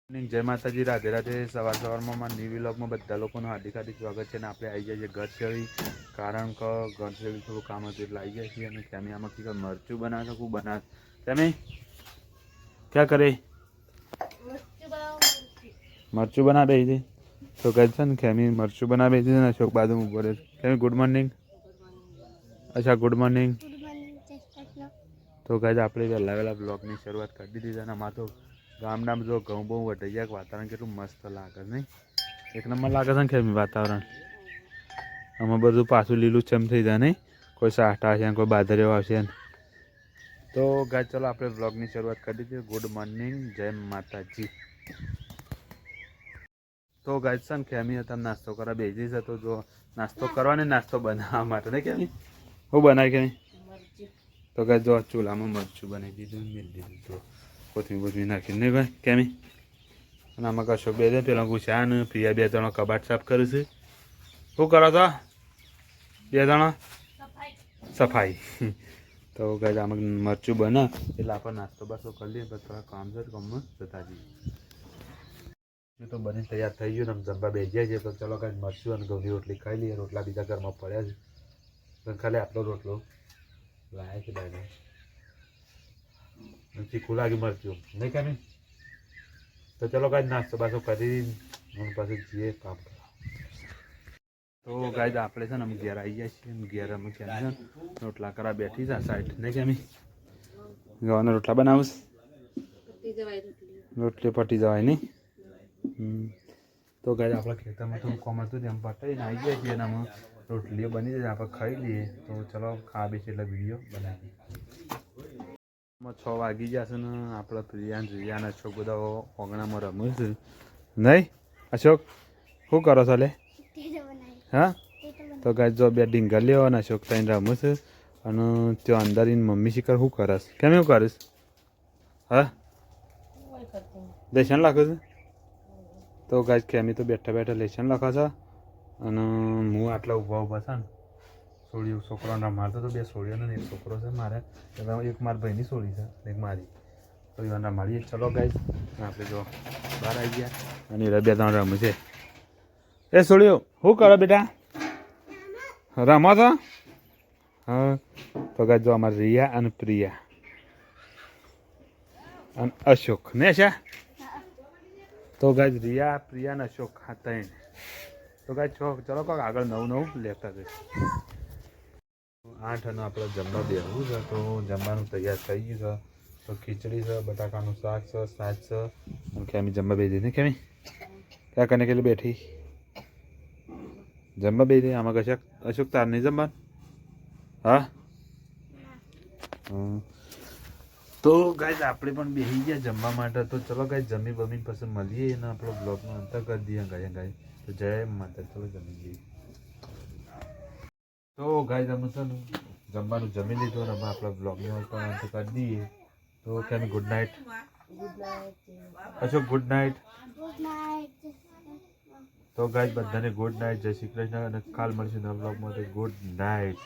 જય માતાજી, રાધે રાધે। સવારમાં ન્યૂ વ્લોગમાં બધા લોકોનું હાર્દિક હાર્દિક સ્વાગત છે। અને આપણે આવી જાય છે ઘર શેરી, કારણ કે ઘર શેરી થોડું કામ હતું એટલે આવી જાય છીએ। અને તમે આમાં કંઈક મરચું બનાવે શકું બનાવે તમે ક્યાં કરે મરચું બનાવે છે તો કહે છે ને ખેમી મરચું બનાવે છે ને અશોક બાજુ ઉભો રહે છે। ખેમી ગુડ મોર્નિંગ। અચ્છા ગુડ મોર્નિંગ। તો કહે આપણે વહેલા વહેલા બ્લોગની શરૂઆત કરી દીધી છે। અને આમાં તો ગામડામાં જો ઘઉં બહુ વટાઈ જાય, વાતાવરણ કેટલું મસ્ત લાગે નહીં? એક નંબર લાગે છે ને ખેમી વાતાવરણ? આમાં બધું પાછું લીલું છમ થઈ જાય નહીં? કોઈ સાઠા આવશે કોઈ બાદરીઓ આવશે। તો ગાય ચલો આપણે બ્લોગની શરૂઆત કરી દીધી। ગુડ મોર્નિંગ, જય માતાજી। તો ગાય છે ને ખેમી હતા નાસ્તો કરવા બેસી છે, તો જો નાસ્તો કરવાની નાસ્તો બનાવવા માટે નહીં ખેમી હું બનાવી ખેમી? તો ગાય જો ચૂલામાં મરચું બનાવી દીધું, મેળ દીધું તો કોથમીર નાખીને નહીં ભાઈ કેમી? અને આમાં કશો બે દે પેલા ગુસ્સા ને પ્રિયા બે જણો કબાટ સાફ કરે છે। શું કરો છો બે જણા? સફાઈ। તો ગાય આમાં મરચું બને એટલે આપણે નાસ્તો બાસ્તો કરી લઈએ, પછી થોડા કામ છે કામમાં જતા જઈએ। તો બની તૈયાર થઈ ગયું ને જમવા બેસી જાય છે। તો ચલો કાંઈ મરચું અને ઘઉંની રોટલી ખાઈ લઈએ। રોટલા બીજા ઘરમાં પડ્યા છે, ખાલી આટલો રોટલો લાયા છે દાદા, તીખું લાગ્યું મરચું નહીં કાંઈ? તો ચલો કાંઈ નાસ્તો બાસ્તો કરી પછી જઈએ કામ કરવા। તો ગાય આપણે છે ને અમે ઘેર આવી જાય છીએ। ઘેર અમે ક્યાં છે રોટલા કરા બેઠી છે સાઈડ નહીં કેમી? ગવાના રોટલા બનાવું રોટલી પટી જવાય નહીં? તો ગાય આપણા ખેતરમાં થોડું કોમ હતું તેમ પટાઈને આવી જાય છીએ। અને અમે રોટલીઓ બની જાય આપણે ખાઈ લઈએ। તો ચલો ખા બેસીએ એટલે વિડીયો બનાવીએ। 6 વાગી જશે ને આપણે પ્રિયાને અશોક બધા ઓગણામાં રમે છે નહીં? અશોક શું કરો છો લે? હા તો ગાય જો બે ડીંગર લેવો અને અશોક થઈને રમે છે। અને ત્યાં અંદર મમ્મી શીખર શું કરસ કેમ એવું કરીશ? હા લેશન લખે છે? તો ગાય કેમી તો બેઠા બેઠા લેશન લખે છે। અને હું આટલા ઊભા છે ને સોળીઓ છોકરાને રમાડતો તો બે સોળીઓને એક છોકરો છે મારે, એક મારા ભાઈની સોળી છે એક મારી, તો એને રમાડીએ। ચલો ગાય આપણે જો બહાર આવી ગયા અને એ બે ત્રણ રમે છે। એ સોળીઓ શું કરો બેટા? રમો છો? હા તો ગાય જો અમારે રિયા અને પ્રિયા અને અશોક ને છે। તો ગાય રિયા પ્રિયા અને અશોક હા ત્રણ। તો ગાય ચલો કોક આગળ નવું લેતા જઈશ। 8 અને આપણે જમવા બેસવું છે। તો જમવાનું તૈયાર થઈ ગયું છે। તો ખીચડી છે, બટાકાનું શાક છે, સાસ છે અને ખેમી જમવા બેસી ને ખેમી ક્યાં કને કેટલી બેઠી જમવા બેસી? આમાં કશાક અશોક તાર નહીં જમવાનું? હા તો ગાય આપણે પણ બેસી ગયા જમવા માટે। તો ચલો ગાય જમી બમીને પછી મળીએ અને આપણો બ્લોગનો અંત કરી દઈએ ગાય। તો જય માતા, ચલો જમી લઈએ। તો ગાય તમે છે ને જમવાનું જમી લીધું અને અમે આપણા બ્લોગનો પણ અંત કરી દઈએ। તો કેમ good night Ashok, good night. તો ગાય બધાને ગુડ નાઇટ, જય શ્રી કૃષ્ણ અને કાલ મળશે નવા બ્લોગમાં। Good night.